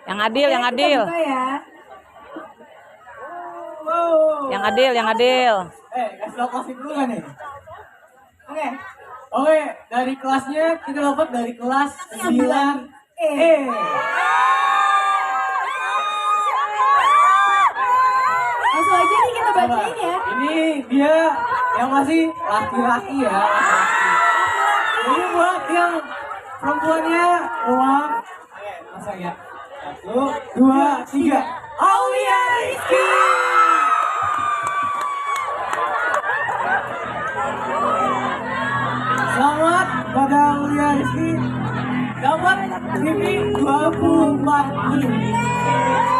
Yang adil, yang adil. Ya. Yang adil, yang adil. Kasih lokasi dulu kan nih? Oke, dari kelasnya kita dapat dari kelas 9E. Langsung aja nih kita bacain ya. Ini dia yang masih laki-laki ya. Ini buat yang perempuannya uang. Oke, masang ya. 1, 2, 3. Aulia Rizky. Selamat pada Aulia Rizky. Dapat TV 24 inch.